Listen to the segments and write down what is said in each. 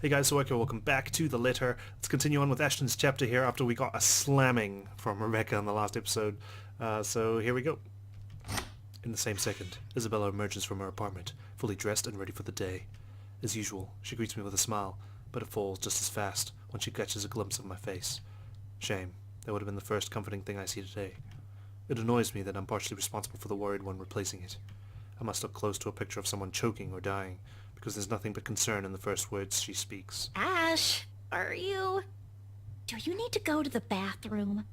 Hey guys, so okay, welcome back to The Litter. Let's continue on with Ashton's chapter here after we got a slamming from Rebecca in the last episode. So here we go. In the same second, Isabella emerges from her apartment, fully dressed and ready for the day. As usual, she greets me with a smile, but it falls just as fast when she catches a glimpse of my face. Shame. That would have been the first comforting thing I see today. It annoys me that I'm partially responsible for the worried one replacing it. I must look close to a picture of someone choking or dying, because there's nothing but concern in the first words she speaks. Ash, do you need to go to the bathroom?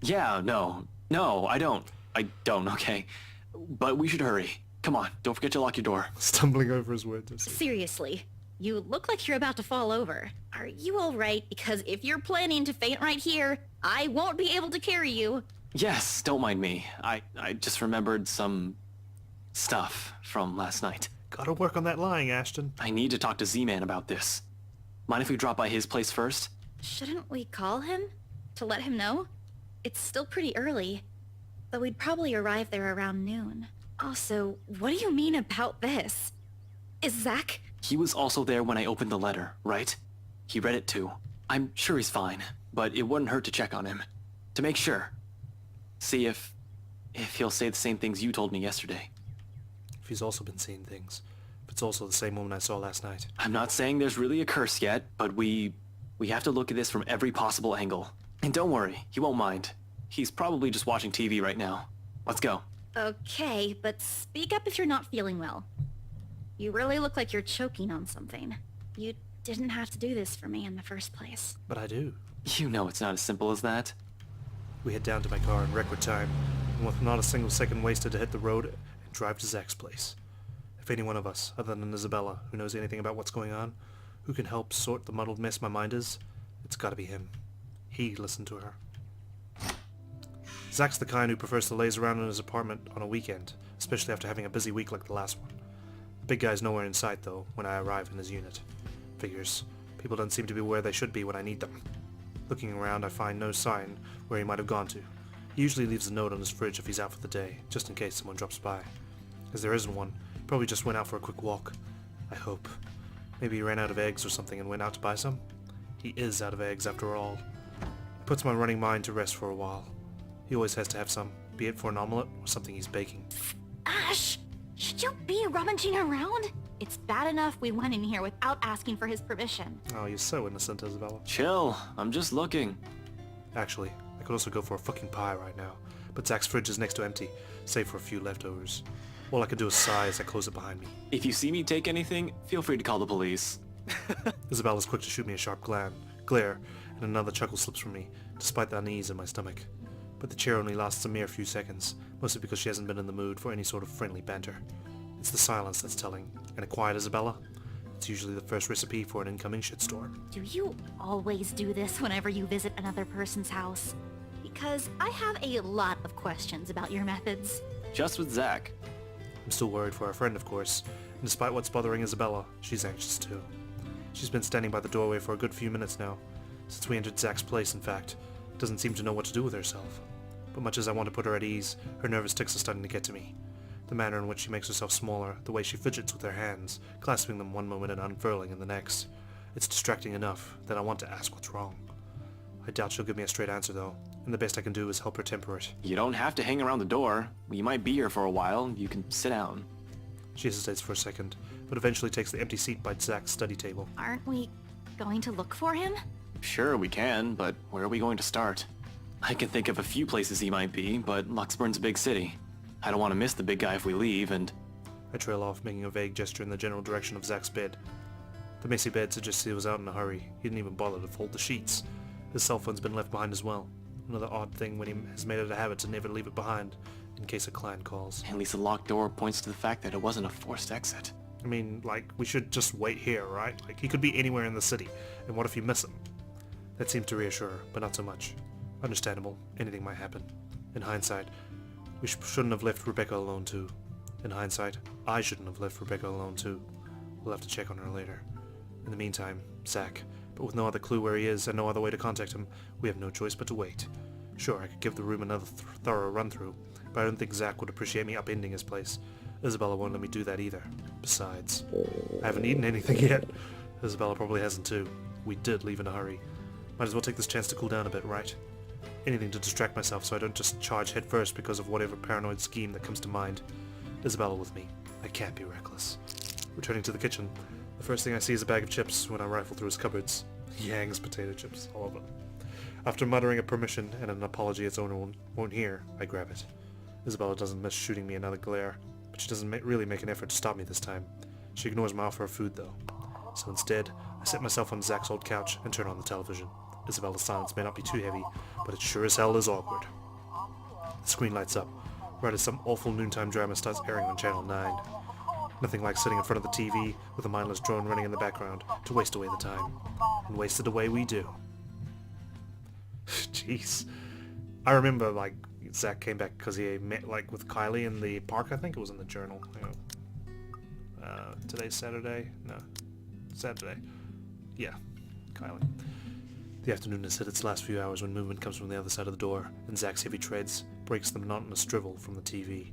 Yeah, no, I don't, okay? But we should hurry. Come on, don't forget to lock your door. Stumbling over his words. I see. Seriously, you look like you're about to fall over. Are you alright? Because if you're planning to faint right here, I won't be able to carry you. Yes, don't mind me. I just remembered some stuff from last night. Gotta work on that lying, Ashton. I need to talk to Z-Man about this. Mind if we drop by his place first? Shouldn't we call him? To let him know? It's still pretty early, but we'd probably arrive there around noon. Also, what do you mean about this? Is Zach... He was also there when I opened the letter, right? He read it too. I'm sure he's fine, but it wouldn't hurt to check on him. To make sure. See if he'll say the same things you told me yesterday. If he's also been seeing things. If it's also the same woman I saw last night. I'm not saying there's really a curse yet, but we have to look at this from every possible angle. And don't worry, he won't mind. He's probably just watching TV right now. Let's go. Okay, but speak up if you're not feeling well. You really look like you're choking on something. You didn't have to do this for me in the first place. But I do. You know it's not as simple as that. We head down to my car in record time, and with not a single second wasted to hit the road and drive to Zach's place. If any one of us, other than Isabella, who knows anything about what's going on, who can help sort the muddled mess my mind is, it's gotta be him. He listened to her. Zach's the kind who prefers to laze around in his apartment on a weekend, especially after having a busy week like the last one. The big guy's nowhere in sight, though, when I arrive in his unit. Figures. People don't seem to be where they should be when I need them. Looking around, I find no sign where he might have gone to. He usually leaves a note on his fridge if he's out for the day, just in case someone drops by. As there isn't one, he probably just went out for a quick walk. I hope. Maybe he ran out of eggs or something and went out to buy some? He is out of eggs after all. He puts my running mind to rest for a while. He always has to have some, be it for an omelette or something he's baking. Ash, should you be rummaging around? It's bad enough we went in here without asking for his permission. Oh, you're so innocent, Isabella. Chill, I'm just looking. Actually, I could also go for a fucking pie right now, but Zach's fridge is next to empty, save for a few leftovers. All I can do is sigh as I close it behind me. If you see me take anything, feel free to call the police. Isabella's quick to shoot me a sharp glare, and another chuckle slips from me, despite the unease in my stomach. But the cheer only lasts a mere few seconds, mostly because she hasn't been in the mood for any sort of friendly banter. It's the silence that's telling, and a quiet Isabella, it's usually the first recipe for an incoming shitstorm. Do you always do this whenever you visit another person's house? Because I have a lot of questions about your methods. Just with Zach. I'm still worried for our friend, of course, and despite what's bothering Isabella, she's anxious too. She's been standing by the doorway for a good few minutes now, since we entered Zach's place in fact, doesn't seem to know what to do with herself. But much as I want to put her at ease, her nervous tics are starting to get to me. The manner in which she makes herself smaller, the way she fidgets with her hands, clasping them one moment and unfurling in the next. It's distracting enough that I want to ask what's wrong. I doubt she'll give me a straight answer though, and the best I can do is help her temper it. You don't have to hang around the door. We might be here for a while. You can sit down. She hesitates for a second, but eventually takes the empty seat by Zach's study table. Aren't we going to look for him? Sure, we can, but where are we going to start? I can think of a few places he might be, but Luxburn's a big city. I don't want to miss the big guy if we leave, and... I trail off, making a vague gesture in the general direction of Zach's bed. The messy bed suggests he was out in a hurry. He didn't even bother to fold the sheets. His cell phone's been left behind as well. Another odd thing when he has made it a habit to never leave it behind, in case a client calls. At least the locked door points to the fact that it wasn't a forced exit. I mean, like, we should just wait here, right? Like, he could be anywhere in the city, and what if you miss him? That seemed to reassure her, but not so much. Understandable, anything might happen. In hindsight, we shouldn't have left Rebecca alone too. In hindsight, I shouldn't have left Rebecca alone too. We'll have to check on her later. In the meantime, Zach, but with no other clue where he is and no other way to contact him, we have no choice but to wait. Sure, I could give the room another thorough run-through, but I don't think Zach would appreciate me upending his place. Isabella won't let me do that either. Besides, I haven't eaten anything yet. Isabella probably hasn't too. We did leave in a hurry. Might as well take this chance to cool down a bit, right? Anything to distract myself so I don't just charge headfirst because of whatever paranoid scheme that comes to mind. Isabella with me. I can't be reckless. Returning to the kitchen, the first thing I see is a bag of chips when I rifle through his cupboards. He hangs potato chips, all of them. After muttering a permission and an apology its owner won't hear, I grab it. Isabella doesn't miss shooting me another glare, but she doesn't really make an effort to stop me this time. She ignores my offer of food though. So instead, I sit myself on Zach's old couch and turn on the television. Isabella's silence may not be too heavy, but it sure as hell is awkward. The screen lights up, right as some awful noontime drama starts airing on Channel 9. Nothing like sitting in front of the TV with a mindless drone running in the background to waste away the time. And waste it away we do. Jeez. I remember, like, Zach came back because he met, like, with Kylie in the park, I think it was in the journal. You know. Today's Saturday? No. Saturday. Yeah. Kylie. The afternoon has hit its last few hours when movement comes from the other side of the door, and Zach's heavy treads breaks the monotonous drivel from the TV.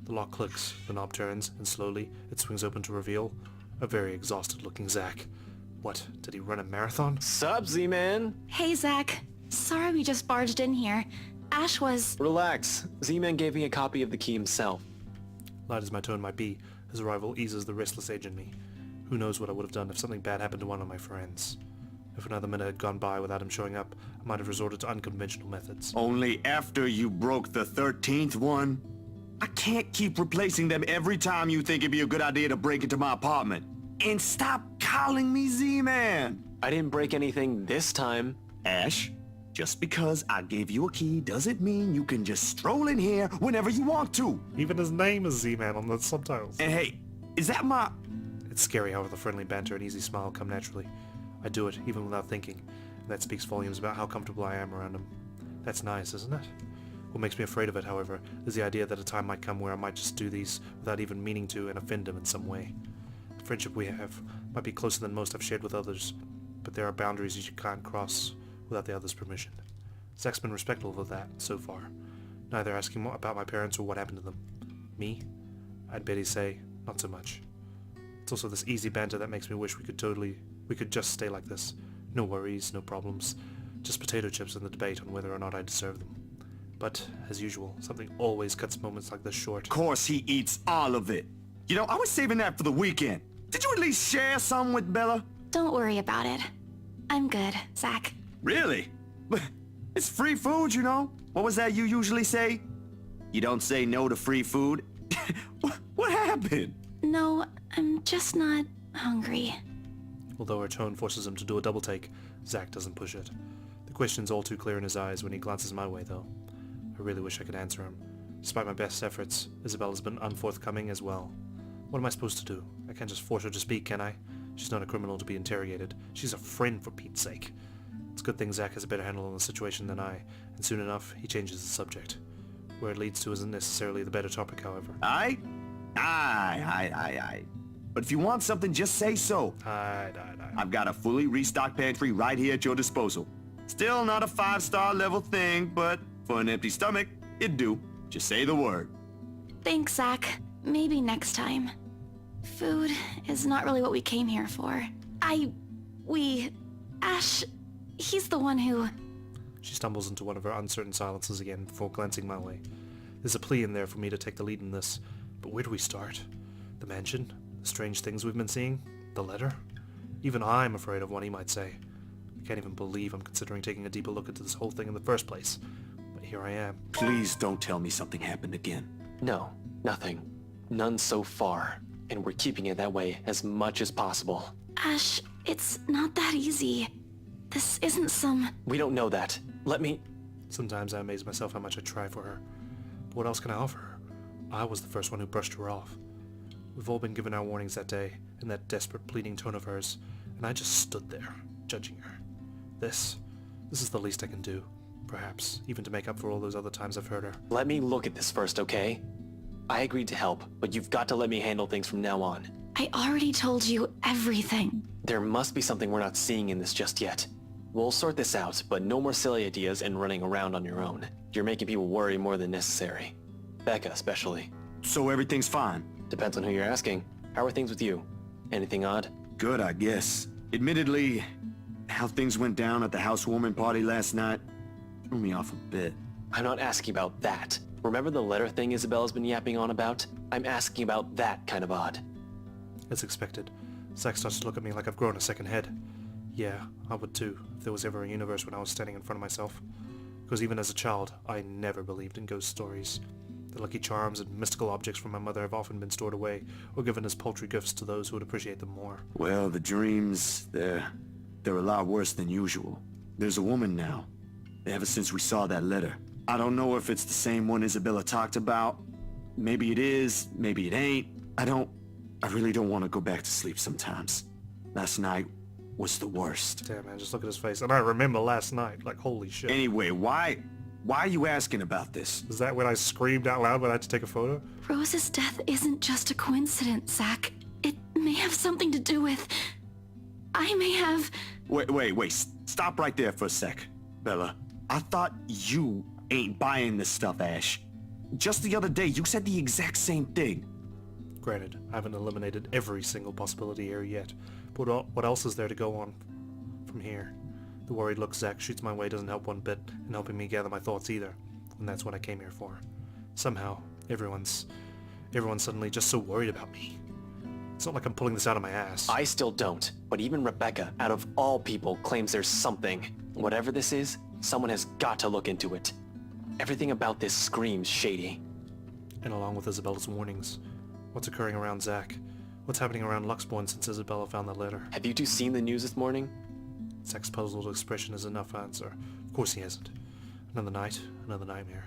The lock clicks, the knob turns, and slowly it swings open to reveal a very exhausted-looking Zach. What, did he run a marathon? Sup, Z-Man? Hey, Zach. Sorry we just barged in here. Ash was... Relax. Z-Man gave me a copy of the key himself. Light as my tone might be, his arrival eases the restless edge in me. Who knows what I would have done if something bad happened to one of my friends. If another minute had gone by without him showing up, I might have resorted to unconventional methods. Only after you broke the 13th one? I can't keep replacing them every time you think it'd be a good idea to break into my apartment. And stop calling me Z-Man! I didn't break anything this time. Ash, just because I gave you a key doesn't mean you can just stroll in here whenever you want to. Even his name is Z-Man on the subtitles. And hey, is that my... It's scary how the friendly banter and easy smile come naturally. I do it, even without thinking, and that speaks volumes about how comfortable I am around him. That's nice, isn't it? What makes me afraid of it, however, is the idea that a time might come where I might just do these without even meaning to and offend him in some way. The friendship we have might be closer than most I've shared with others, but there are boundaries you can't cross without the other's permission. Zach's been respectful of that, so far. Neither asking about my parents or what happened to them. Me? I'd bet he'd say, not so much. It's also this easy banter that makes me wish we could just stay like this. No worries, no problems. Just potato chips and the debate on whether or not I deserve them. But, as usual, something always cuts moments like this short. Of course he eats all of it. You know, I was saving that for the weekend. Did you at least share some with Bella? Don't worry about it. I'm good, Zach. Really? But it's free food, you know? What was that you usually say? You don't say no to free food? What happened? No, I'm just not hungry. Although her tone forces him to do a double take, Zach doesn't push it. The question's all too clear in his eyes when he glances my way, though. I really wish I could answer him. Despite my best efforts, Isabella's been unforthcoming as well. What am I supposed to do? I can't just force her to speak, can I? She's not a criminal to be interrogated. She's a friend, for Pete's sake. It's a good thing Zach has a better handle on the situation than I, and soon enough, he changes the subject. Where it leads to isn't necessarily the better topic, however. Aye. But if you want something, just say so. Aye. I've got a fully restocked pantry right here at your disposal. Still not a 5-star level thing, but for an empty stomach, it'd do. Just say the word. Thanks, Zach. Maybe next time. Food is not really what we came here for. Ash, he's the one who... She stumbles into one of her uncertain silences again before glancing my way. There's a plea in there for me to take the lead in this, but where do we start? The mansion? The strange things we've been seeing? The letter? Even I'm afraid of what he might say. I can't even believe I'm considering taking a deeper look into this whole thing in the first place. But here I am. Please don't tell me something happened again. No, nothing. None so far. And we're keeping it that way as much as possible. Ash, it's not that easy. This isn't some... We don't know that. Let me... Sometimes I amaze myself how much I try for her. But what else can I offer her? I was the first one who brushed her off. We've all been given our warnings that day, in that desperate pleading tone of hers, and I just stood there, judging her. This is the least I can do, perhaps, even to make up for all those other times I've hurt her. Let me look at this first, okay? I agreed to help, but you've got to let me handle things from now on. I already told you everything. There must be something we're not seeing in this just yet. We'll sort this out, but no more silly ideas and running around on your own. You're making people worry more than necessary. Becca, especially. So everything's fine? Depends on who you're asking. How are things with you? Anything odd? Good, I guess. Admittedly, how things went down at the housewarming party last night threw me off a bit. I'm not asking about that. Remember the letter thing Isabella's been yapping on about? I'm asking about that kind of odd. As expected, Zack starts to look at me like I've grown a second head. Yeah, I would too, if there was ever a universe when I was standing in front of myself. Because even as a child, I never believed in ghost stories. The lucky charms and mystical objects from my mother have often been stored away, or given as paltry gifts to those who would appreciate them more. Well, the dreams, they're a lot worse than usual. There's a woman now, ever since we saw that letter. I don't know if it's the same one Isabella talked about. Maybe it is, maybe it ain't. I really don't want to go back to sleep sometimes. Last night was the worst. Damn, man, just look at his face. And I remember last night, like, holy shit. Anyway, why are you asking about this? Is that when I screamed out loud when I had to take a photo? Rose's death isn't just a coincidence, Zack. It may have something to do with... I may have... Wait, stop right there for a sec, Bella. I thought you ain't buying this stuff, Ash. Just the other day, you said the exact same thing. Granted, I haven't eliminated every single possibility here yet, but what else is there to go on from here? The worried look Zack shoots my way doesn't help one bit in helping me gather my thoughts either, and that's what I came here for. Somehow, everyone's suddenly just so worried about me. It's not like I'm pulling this out of my ass. I still don't, but even Rebecca, out of all people, claims there's something. Whatever this is, someone has got to look into it. Everything about this screams shady. And along with Isabella's warnings, what's occurring around Zack? What's happening around Luxborn since Isabella found that letter? Have you two seen the news this morning? Zack's puzzled expression is enough answer. Of course he hasn't. Another night, another nightmare.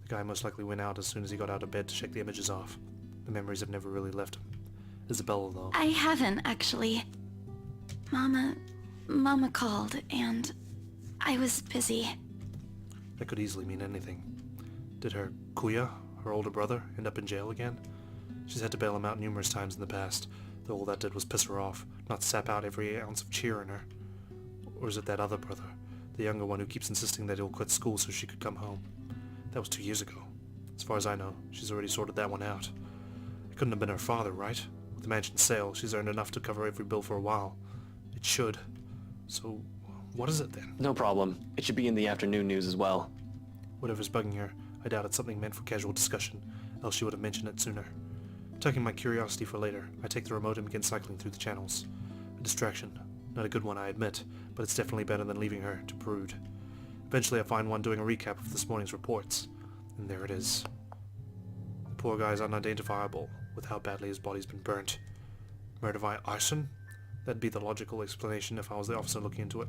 The guy most likely went out as soon as he got out of bed to shake the images off. The memories have never really left him. Isabella, though. I haven't, actually. Mama called, and I was busy. That could easily mean anything. Did her Kuya, her older brother, end up in jail again? She's had to bail him out numerous times in the past, though all that did was piss her off, not sap out every ounce of cheer in her. Or is it that other brother, the younger one who keeps insisting that he'll quit school so she could come home? That was 2 years ago. As far as I know, she's already sorted that one out. It couldn't have been her father, right? With the mansion sale, she's earned enough to cover every bill for a while. It should. So, what is it then? No problem. It should be in the afternoon news as well. Whatever's bugging her, I doubt it's something meant for casual discussion, else she would have mentioned it sooner. Tucking my curiosity for later, I take the remote and begin cycling through the channels. A distraction. Not a good one, I admit, but it's definitely better than leaving her to brood. Eventually I find one doing a recap of this morning's reports, and there it is. The poor guy's unidentifiable, with how badly his body's been burnt. Murder via arson? That'd be the logical explanation if I was the officer looking into it.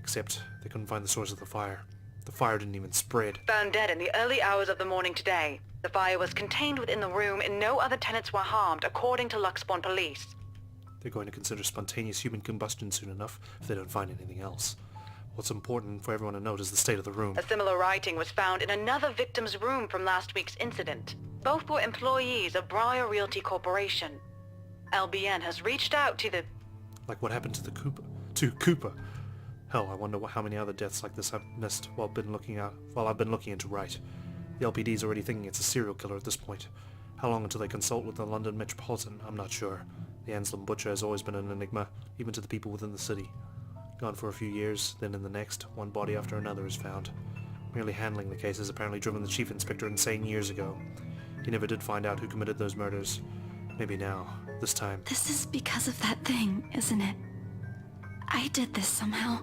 Except they couldn't find the source of the fire. The fire didn't even spread. Found dead in the early hours of the morning today. The fire was contained within the room and no other tenants were harmed, according to Luxborn police. They're going to consider spontaneous human combustion soon enough if they don't find anything else. What's important for everyone to note is the state of the room. A similar writing was found in another victim's room from last week's incident. Both were employees of Briar Realty Corporation. LBN has reached out to the... Like what happened to the Cooper? To Cooper? Hell, I wonder how many other deaths like this I've missed while I've been looking into right. The LPD's already thinking it's a serial killer at this point. How long until they consult with the London Metropolitan, I'm not sure. The Anselm Butcher has always been an enigma, even to the people within the city. Gone for a few years, then in the next, one body after another is found. Merely handling the case has apparently driven the chief inspector insane years ago. He never did find out who committed those murders. Maybe now, this time. This is because of that thing, isn't it? I did this somehow.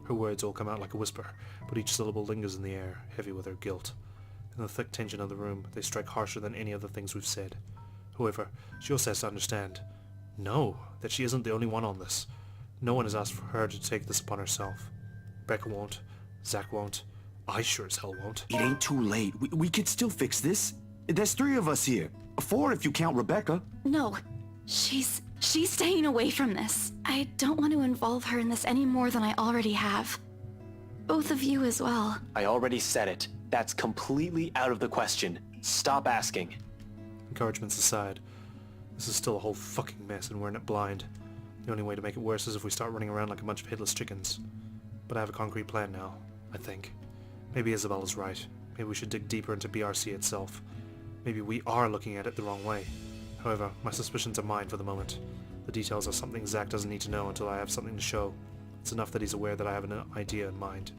Her words all come out like a whisper, but each syllable lingers in the air, heavy with her guilt. In the thick tension of the room, they strike harsher than any of the things we've said. However, she also has to understand, no, that she isn't the only one on this. No one has asked for her to take this upon herself. Becca won't. Zack won't. I sure as hell won't. It ain't too late. We could still fix this. There's 3 of us here. 4 if you count Rebecca. No, she's staying away from this. I don't want to involve her in this any more than I already have. Both of you as well. I already said it. That's completely out of the question. Stop asking. Encouragements aside, this is still a whole fucking mess and we're in it blind. The only way to make it worse is if we start running around like a bunch of headless chickens. But I have a concrete plan now, I think. Maybe Isabella's right. Maybe we should dig deeper into BRC itself. Maybe we are looking at it the wrong way. However, my suspicions are mine for the moment. The The details are something Zack doesn't need to know until I have something to show. It's enough that he's aware that I have an idea in mind.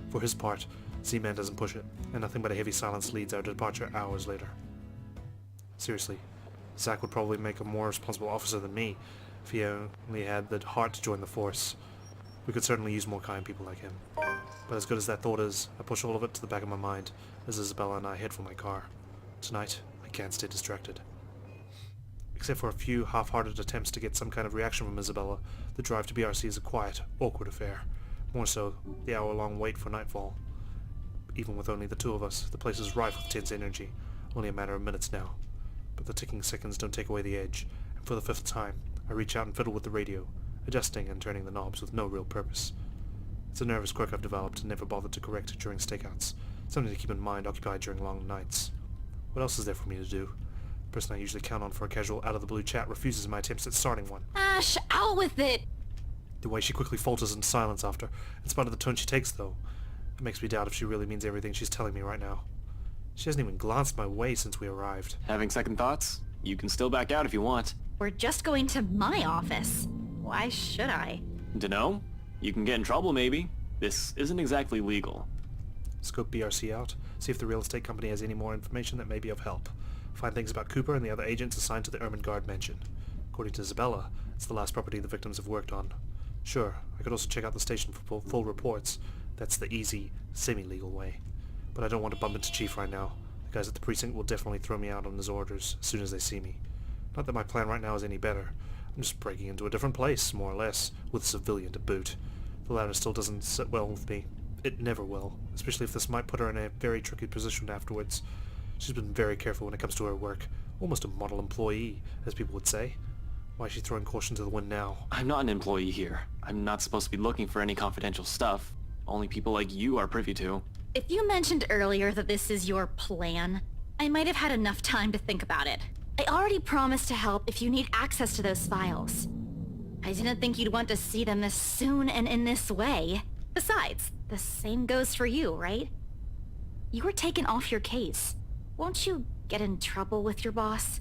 For his part, Z-Man doesn't push it, and nothing but a heavy silence leads our departure hours later. Seriously, Zack would probably make a more responsible officer than me if he only had the heart to join the force. We could certainly use more kind people like him. But as good as that thought is, I push all of it to the back of my mind as Isabella and I head for my car. Tonight, I can't stay distracted. Except for a few half-hearted attempts to get some kind of reaction from Isabella, the drive to BRC is a quiet, awkward affair. More so, the hour-long wait for nightfall. Even with only the two of us, the place is rife with tense energy, only a matter of minutes now. But the ticking seconds don't take away the edge, and for the 5th time, I reach out and fiddle with the radio, adjusting and turning the knobs with no real purpose. It's a nervous quirk I've developed and never bothered to correct during stakeouts, something to keep in mind occupied during long nights. What else is there for me to do? The person I usually count on for a casual out-of-the-blue chat refuses my attempts at starting one. Ash, out with it! The way she quickly falters into silence after, in spite of the tone she takes though, it makes me doubt if she really means everything she's telling me right now. She hasn't even glanced my way since we arrived. Having second thoughts? You can still back out if you want. We're just going to my office. Why should I? Dunno? You can get in trouble maybe. This isn't exactly legal. Scope BRC out, see if the real estate company has any more information that may be of help. Find things about Cooper and the other agents assigned to the Ermengarde Mansion. According to Isabella, it's the last property the victims have worked on. Sure, I could also check out the station for full reports. That's the easy, semi-legal way. But I don't want to bump into Chief right now. The guys at the precinct will definitely throw me out on his orders as soon as they see me. Not that my plan right now is any better. I'm just breaking into a different place, more or less, with a civilian to boot. The latter still doesn't sit well with me. It never will, especially if this might put her in a very tricky position afterwards. She's been very careful when it comes to her work. Almost a model employee, as people would say. Why is she throwing caution to the wind now? I'm not an employee here. I'm not supposed to be looking for any confidential stuff. Only people like you are privy to. If you mentioned earlier that this is your plan, I might have had enough time to think about it. I already promised to help if you need access to those files. I didn't think you'd want to see them this soon and in this way. Besides, the same goes for you, right? You were taken off your case. Won't you get in trouble with your boss?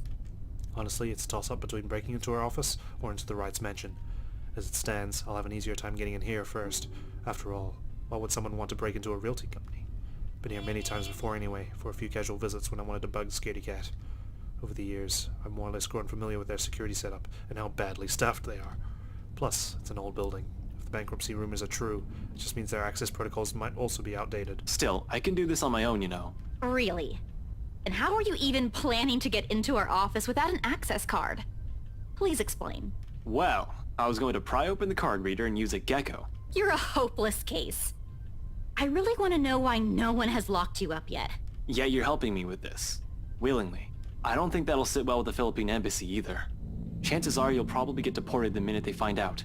Honestly, it's a toss-up between breaking into our office or into the Wright's mansion. As it stands, I'll have an easier time getting in here first. After all, why would someone want to break into a realty company? Been here many times before anyway, for a few casual visits when I wanted to bug Scaredy Cat. Over the years, I've more or less grown familiar with their security setup and how badly staffed they are. Plus, it's an old building. If the bankruptcy rumors are true, it just means their access protocols might also be outdated. Still, I can do this on my own, you know. Really? And how are you even planning to get into our office without an access card? Please explain. Well, I was going to pry open the card reader and use a gecko. You're a hopeless case. I really want to know why no one has locked you up yet. Yet you're helping me with this. Willingly. I don't think that'll sit well with the Philippine embassy either. Chances are you'll probably get deported the minute they find out.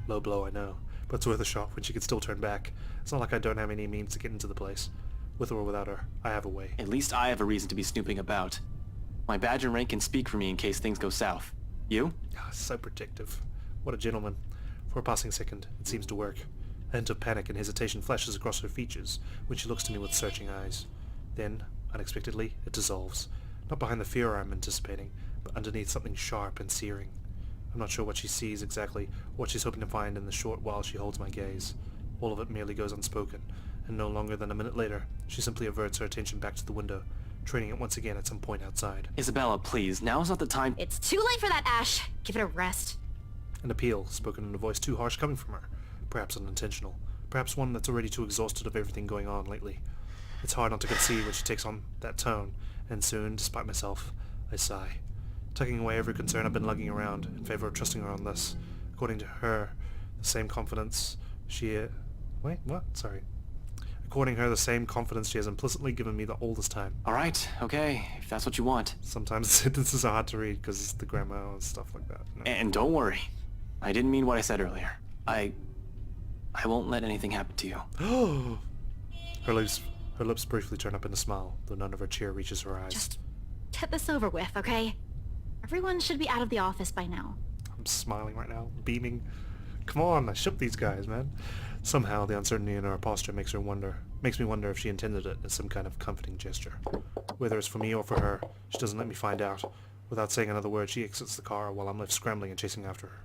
Low blow, I know, but it's worth a shot when she can still turn back. It's not like I don't have any means to get into the place. With or without her, I have a way. At least I have a reason to be snooping about. My badge and rank can speak for me in case things go south. You? So protective. What a gentleman. For a passing second, it seems to work. A hint of panic and hesitation flashes across her features when she looks to me with searching eyes. Then, unexpectedly, it dissolves. Not behind the fear I'm anticipating, but underneath something sharp and searing. I'm not sure what she sees exactly, or what she's hoping to find in the short while she holds my gaze. All of it merely goes unspoken, and no longer than a minute later, she simply averts her attention back to the window, training it once again at some point outside. Isabella, please, now's not the time. It's too late for that, Ash. Give it a rest. An appeal, spoken in a voice too harsh coming from her. Perhaps unintentional. Perhaps one that's already too exhausted of everything going on lately. It's hard not to conceive when she takes on that tone, and soon, despite myself, I sigh. Tucking away every concern I've been lugging around in favor of trusting her on this. According to her, the same confidence she... Wait, what? Sorry. According to her, the same confidence she has implicitly given me all this time. Alright, okay, if that's what you want. Sometimes sentences are hard to read because it's the grammar and stuff like that. No. And don't worry. I didn't mean what I said earlier. I won't let anything happen to you. Her lips briefly turn up in a smile, though none of her cheer reaches her eyes. Just get this over with, okay? Everyone should be out of the office by now. I'm smiling right now, beaming. Come on, I ship these guys, man. Somehow, the uncertainty in her posture makes me wonder if she intended it as some kind of comforting gesture. Whether it's for me or for her, she doesn't let me find out, Without saying another word, she exits the car while I'm left scrambling and chasing after her.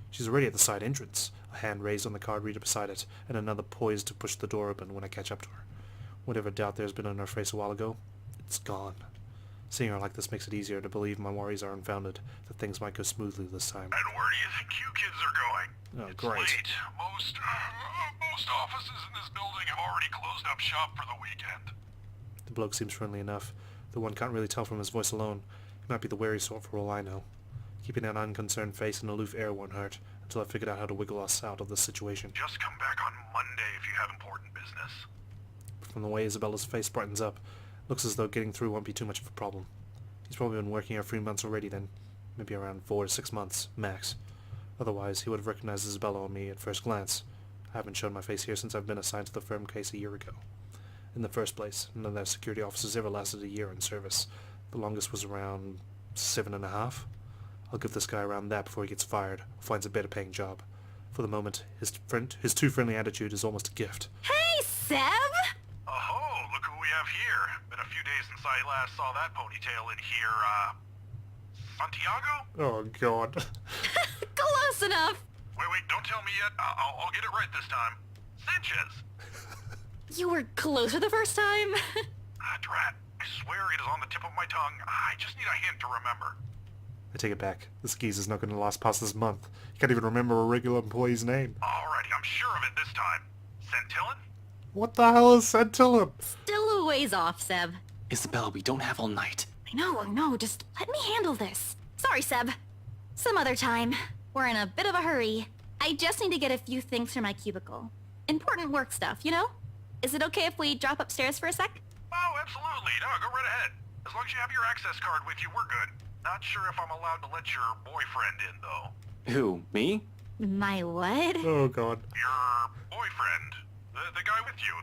She's already at the side entrance, a hand raised on the card reader beside it, and another poised to push the door open when I catch up to her. Whatever doubt there's been on her face a while ago, it's gone. Seeing her like this makes it easier to believe my worries are unfounded, that things might go smoothly this time. And where do you think you kids are going? Oh, It's great. late. Most offices in this building have already closed up shop for the weekend. The bloke seems friendly enough, though one can't really tell from his voice alone. He might be the wary sort for all I know. Keeping an unconcerned face and aloof air won't hurt, until I've figured out how to wiggle us out of this situation. Just come back on Monday if you have important business. From the way Isabella's face brightens up, looks as though getting through won't be too much of a problem. He's probably been working here 3 months already then. Maybe around 4 to 6 months, max. Otherwise, he would have recognized Isabella on me at first glance. I haven't shown my face here since I've been assigned to the firm case a year ago. In the first place, none of their security officers ever lasted a year in service. The longest was around 7.5. I'll give this guy around that before he gets fired or finds a better paying job. For the moment, his too friendly attitude is almost a gift. Hey, Seb! Oh, look who we have here. Been a few days since I last saw that ponytail in here, Santiago? Oh god. Close enough! Wait, don't tell me yet. I'll get it right this time. Sanchez! You were closer the first time? Drat. I swear it is on the tip of my tongue. I just need a hint to remember. I take it back. This geezer's not going to last past this month. He can't even remember a regular employee's name. Alrighty, I'm sure of it this time. Centillon? What the hell is Centillon? Still a ways off, Seb. Isabella, we don't have all night. I know, just let me handle this. Sorry, Seb. Some other time. We're in a bit of a hurry. I just need to get a few things from my cubicle. Important work stuff, you know? Is it okay if we drop upstairs for a sec? Oh, absolutely. No, go right ahead. As long as you have your access card with you, we're good. Not sure if I'm allowed to let your boyfriend in, though. Who, me? My what? Oh god. Your boyfriend. The guy with you.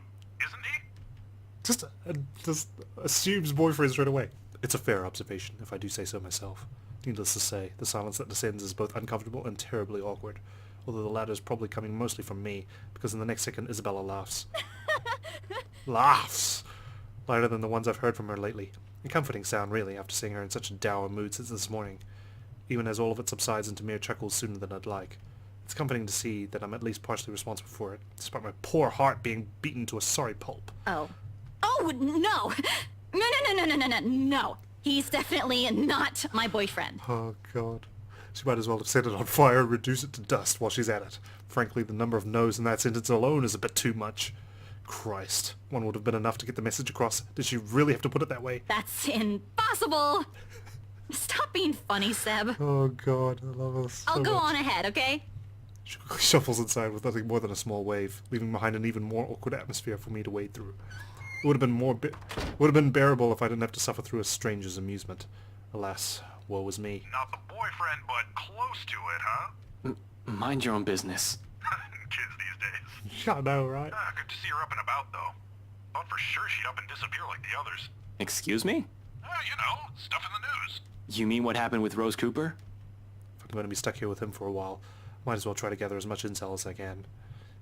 Isn't he? Just assumes boyfriend straight away. It's a fair observation, if I do say so myself. Needless to say, the silence that descends is both uncomfortable and terribly awkward. Although the latter is probably coming mostly from me, because in the next second Isabella laughs. Laughs! Lighter than the ones I've heard from her lately. A comforting sound, really, after seeing her in such a dour mood since this morning, even as all of it subsides into mere chuckles sooner than I'd like. It's comforting to see that I'm at least partially responsible for it, despite my poor heart being beaten to a sorry pulp. Oh, no! No. He's definitely not my boyfriend. Oh god. She might as well have set it on fire and reduce it to dust while she's at it. Frankly, the number of no's in that sentence alone is a bit too much. Christ, one would have been enough to get the message across. Did she really have to put it that way? That's impossible! Stop being funny, Seb. Oh god, I love us. I'll go on ahead, okay? She shuffles inside with nothing more than a small wave, leaving behind an even more awkward atmosphere for me to wade through. It would have been bearable if I didn't have to suffer through a stranger's amusement. Alas, woe is me. Not the boyfriend, but close to it, huh? Mind your own business. Kids these days. I know, right? Good to see her up and about, though. Thought for sure she'd up and disappear like the others. Excuse me? You know, stuff in the news. You mean what happened with Rose Cooper? If I'm going to be stuck here with him for a while, might as well try to gather as much intel as I can.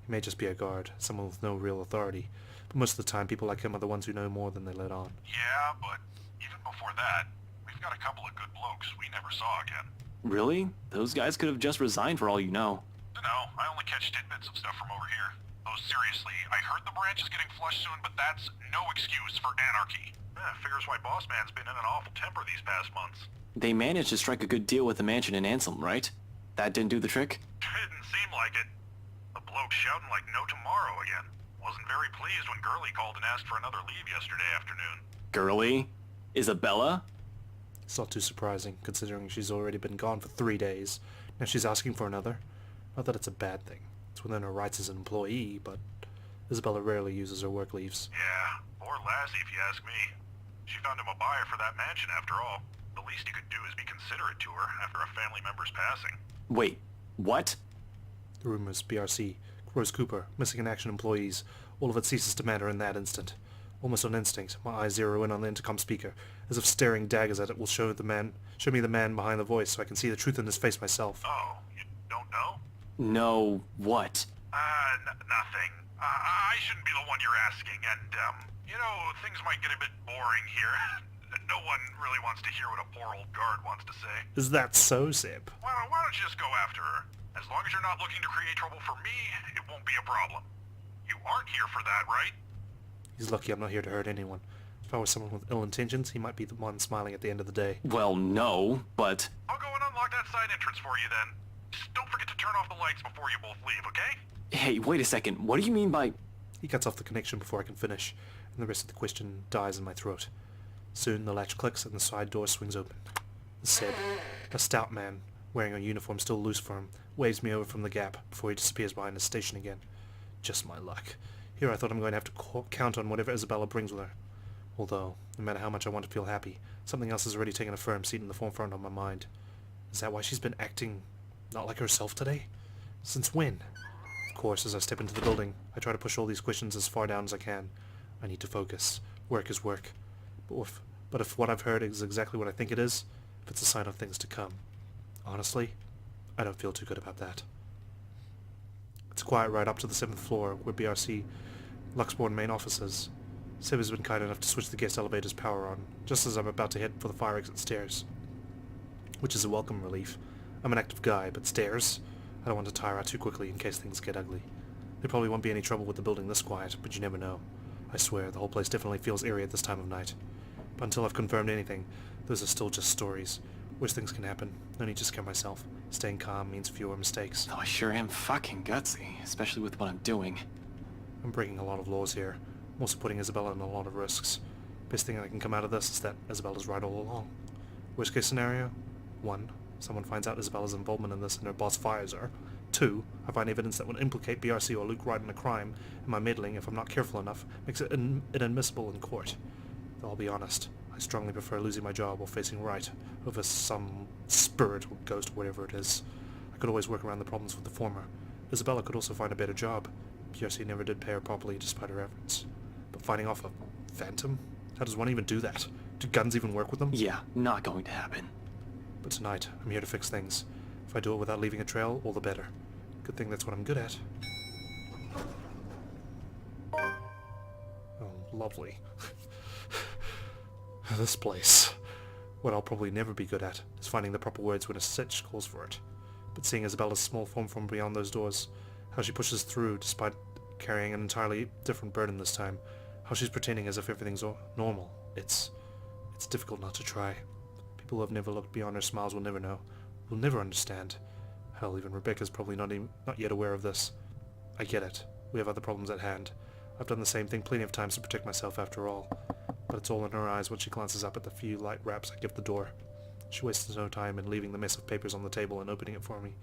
He may just be a guard, someone with no real authority, but most of the time people like him are the ones who know more than they let on. Yeah, but even before that, we've got a couple of good blokes we never saw again. Really? Those guys could have just resigned for all you know. Dunno, I only catch tidbits of stuff from over here. Oh, seriously, I heard the branch is getting flushed soon, but that's no excuse for anarchy. Figures why Boss Man's been in an awful temper these past months. They managed to strike a good deal with the mansion in Ansem, right? That didn't do the trick? Didn't seem like it. The bloke shouting like no tomorrow again. Wasn't very pleased when Gurley called and asked for another leave yesterday afternoon. Girly? Isabella? It's not too surprising, considering she's already been gone for 3 days. Now she's asking for another. Not that it's a bad thing. It's within her rights as an employee, but Isabella rarely uses her work leaves. Yeah, poor lassie if you ask me. She found him a buyer for that mansion after all. The least he could do is be considerate to her after a family member's passing. Wait, what? The rumors, BRC, Rose Cooper, missing in action employees, all of it ceases to matter in that instant. Almost on instinct, my eyes zero in on the intercom speaker, as if staring daggers at it will show me the man behind the voice so I can see the truth in his face myself. Oh, you don't know? No, what? Nothing. I shouldn't be the one you're asking, and, you know, things might get a bit boring here. No one really wants to hear what a poor old guard wants to say. Is that so, Seb? Why don't you just go after her? As long as you're not looking to create trouble for me, it won't be a problem. You aren't here for that, right? He's lucky I'm not here to hurt anyone. If I was someone with ill intentions, he might be the one smiling at the end of the day. Well, no, but... I'll go and unlock that side entrance for you then. Just don't forget to turn off the lights before you both leave, okay? Hey, wait a second. What do you mean by... He cuts off the connection before I can finish, and the rest of the question dies in my throat. Soon the latch clicks and the side door swings open. Seb, a stout man, wearing a uniform still loose for him, waves me over from the gap before he disappears behind his station again. Just my luck. Here I thought I'm going to have to count on whatever Isabella brings with her. Although, no matter how much I want to feel happy, something else has already taken a firm seat in the forefront of my mind. Is that why she's been acting not like herself today? Since when? Of course, as I step into the building, I try to push all these questions as far down as I can. I need to focus. Work is work. But if what I've heard is exactly what I think it is, if it's a sign of things to come, honestly, I don't feel too good about that. It's quiet right up to the 7th floor, where BRC Luxborn main office is. Seb has been kind enough to switch the guest elevator's power on, just as I'm about to head for the fire exit stairs. Which is a welcome relief. I'm an active guy, but stairs? I don't want to tire out too quickly in case things get ugly. There probably won't be any trouble with the building this quiet, but you never know. I swear, the whole place definitely feels eerie at this time of night. But until I've confirmed anything, those are still just stories. Worse things can happen. No need to scare myself. Staying calm means fewer mistakes. Oh, I sure am fucking gutsy, especially with what I'm doing. I'm breaking a lot of laws here. I'm also putting Isabella in a lot of risks. Best thing that can come out of this is that Isabella's right all along. Worst case scenario? 1. Someone finds out Isabella's involvement in this and her boss fires her. 2. I find evidence that would implicate BRC or Luke Wright in a crime, and my meddling, if I'm not careful enough, makes it inadmissible in court. Though I'll be honest, I strongly prefer losing my job or facing Wright over some spirit or ghost or whatever it is. I could always work around the problems with the former. Isabella could also find a better job. BRC never did pay her properly despite her efforts. But fighting off a phantom? How does one even do that? Do guns even work with them? Yeah, not going to happen. But tonight, I'm here to fix things. If I do it without leaving a trail, all the better. Good thing that's what I'm good at. Oh, lovely. This place. What I'll probably never be good at is finding the proper words when a sitch calls for it. But seeing Isabella's small form from beyond those doors, how she pushes through despite carrying an entirely different burden this time, how she's pretending as if everything's normal, it's difficult not to try. People who have never looked beyond her smiles will never know, will never understand. Hell, even Rebecca's probably not yet aware of this. I get it. We have other problems at hand. I've done the same thing plenty of times to protect myself after all. But it's all in her eyes when she glances up at the few light raps I give the door. She wastes no time in leaving the mess of papers on the table and opening it for me.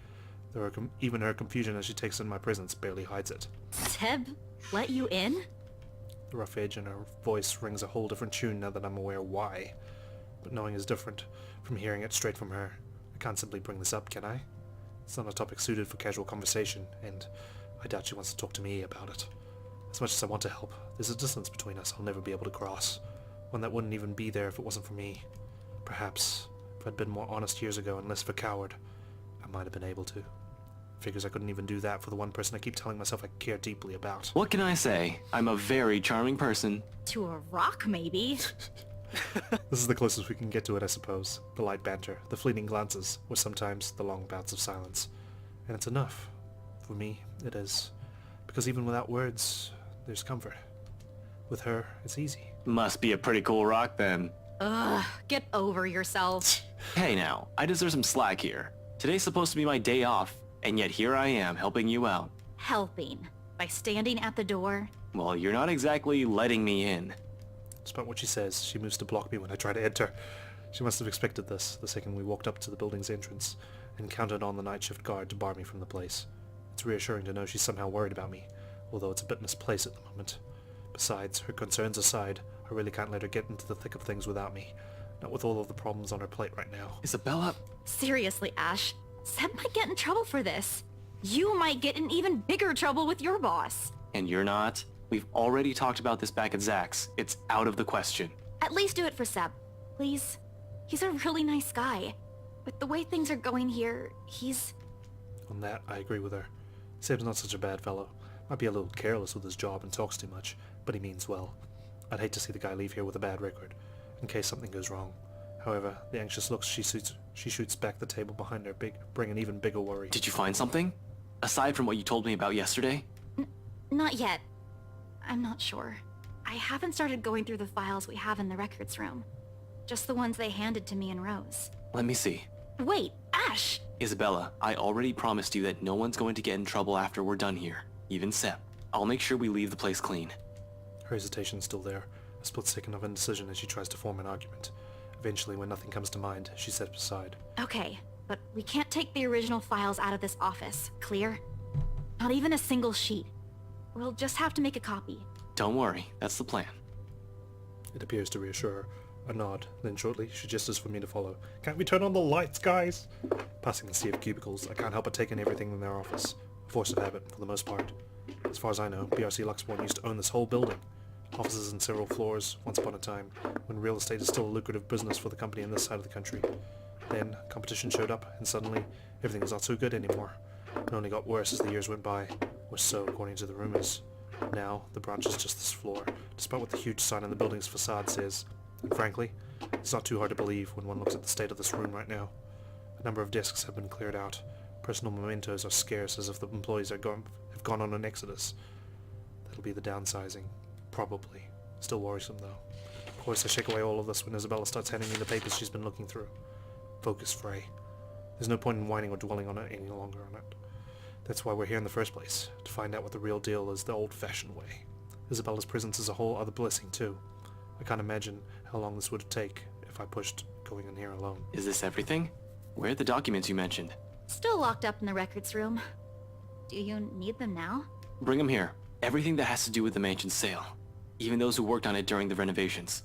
Even her confusion as she takes in my presence barely hides it. Seb, let you in? The rough edge in her voice rings a whole different tune now that I'm aware why. But knowing is different from hearing it straight from her. I can't simply bring this up, can I? It's not a topic suited for casual conversation, and I doubt she wants to talk to me about it. As much as I want to help, there's a distance between us I'll never be able to cross. One that wouldn't even be there if it wasn't for me. Perhaps, if I'd been more honest years ago and less of a coward, I might have been able to. Figures I couldn't even do that for the one person I keep telling myself I care deeply about. What can I say? I'm a very charming person. To a rock, maybe? This is the closest we can get to it, I suppose. The light banter, the fleeting glances, or sometimes the long bouts of silence. And it's enough. For me, it is. Because even without words, there's comfort. With her, it's easy. Must be a pretty cool rock then. Ugh, get over yourself. Hey now, I deserve some slack here. Today's supposed to be my day off, and yet here I am helping you out. Helping? By standing at the door? Well, you're not exactly letting me in. Despite what she says, she moves to block me when I try to enter. She must have expected this the second we walked up to the building's entrance, and counted on the night shift guard to bar me from the place. It's reassuring to know she's somehow worried about me, although it's a bit misplaced at the moment. Besides, her concerns aside, I really can't let her get into the thick of things without me. Not with all of the problems on her plate right now. Isabella? Seriously, Ash. Seb might get in trouble for this. You might get in even bigger trouble with your boss. And you're not? We've already talked about this back at Zach's. It's out of the question. At least do it for Seb, please. He's a really nice guy. With the way things are going here, he's... On that, I agree with her. Seb's not such a bad fellow. Might be a little careless with his job and talks too much, but he means well. I'd hate to see the guy leave here with a bad record. in case something goes wrong. However, the anxious looks she shoots back the table behind her bring an even bigger worry. Did you find something? Aside from what you told me about yesterday? Not yet. I'm not sure. I haven't started going through the files we have in the records room. Just the ones they handed to me in rows. Let me see. Wait, Ash! Isabella, I already promised you that no one's going to get in trouble after we're done here. Even Sep. I'll make sure we leave the place clean. Her hesitation's still there, a split second of indecision as she tries to form an argument. Eventually, when nothing comes to mind, she steps aside. Okay, but we can't take the original files out of this office, clear? Not even a single sheet. We'll just have to make a copy. Don't worry, that's the plan. It appears to reassure her. A nod, then shortly she gestures for me to follow. Can't we turn on the lights, guys? Passing the sea of cubicles, I can't help but take in everything in their office. A force of habit, for the most part. As far as I know, BRC Luxborn used to own this whole building. Offices in several floors, once upon a time, when real estate is still a lucrative business for the company in this side of the country. Then, competition showed up, and suddenly, everything was not so good anymore. It only got worse as the years went by, or so according to the rumors. Now, the branch is just this floor, despite what the huge sign on the building's facade says. And frankly, it's not too hard to believe when one looks at the state of this room right now. A number of desks have been cleared out. Personal mementos are scarce, as if the employees have gone on an exodus. That'll be the downsizing. Probably. Still worrisome, though. Of course, I shake away all of this when Isabella starts handing me the papers she's been looking through. Focus, Frey. There's no point in whining or dwelling on it any longer on it. That's why we're here in the first place, to find out what the real deal is the old-fashioned way. Isabella's presence is a whole other blessing, too. I can't imagine how long this would take if I pushed going in here alone. Is this everything? Where are the documents you mentioned? Still locked up in the records room. Do you need them now? Bring them here. Everything that has to do with the mansion's sale. Even those who worked on it during the renovations.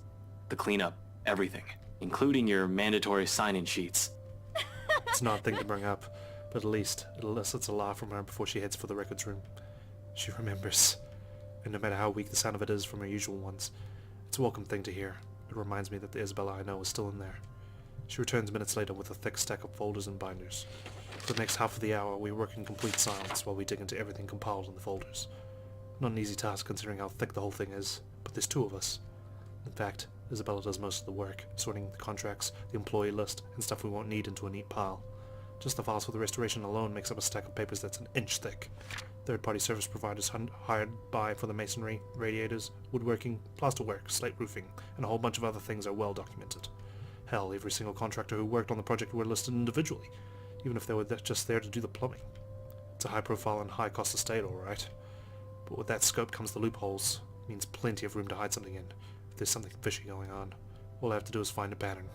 The cleanup. Everything. Including your mandatory sign-in sheets. It's an odd thing to bring up, but at least it elicits a laugh from her before she heads for the records room. She remembers. And no matter how weak the sound of it is from her usual ones, it's a welcome thing to hear. It reminds me that the Isabella I know is still in there. She returns minutes later with a thick stack of folders and binders. For the next half of the hour, we work in complete silence while we dig into everything compiled in the folders. Not an easy task considering how thick the whole thing is, but there's two of us. In fact, Isabella does most of the work, sorting the contracts, the employee list, and stuff we won't need into a neat pile. Just the files for the restoration alone makes up a stack of papers that's an inch thick. Third-party service providers hired by for the masonry, radiators, woodworking, plasterwork, slate roofing, and a whole bunch of other things are well documented. Hell, every single contractor who worked on the project were listed individually, even if they were just there to do the plumbing. It's a high-profile and high-cost estate, alright. But with that scope comes the loopholes. It means plenty of room to hide something in. If there's something fishy going on, all I have to do is find a pattern.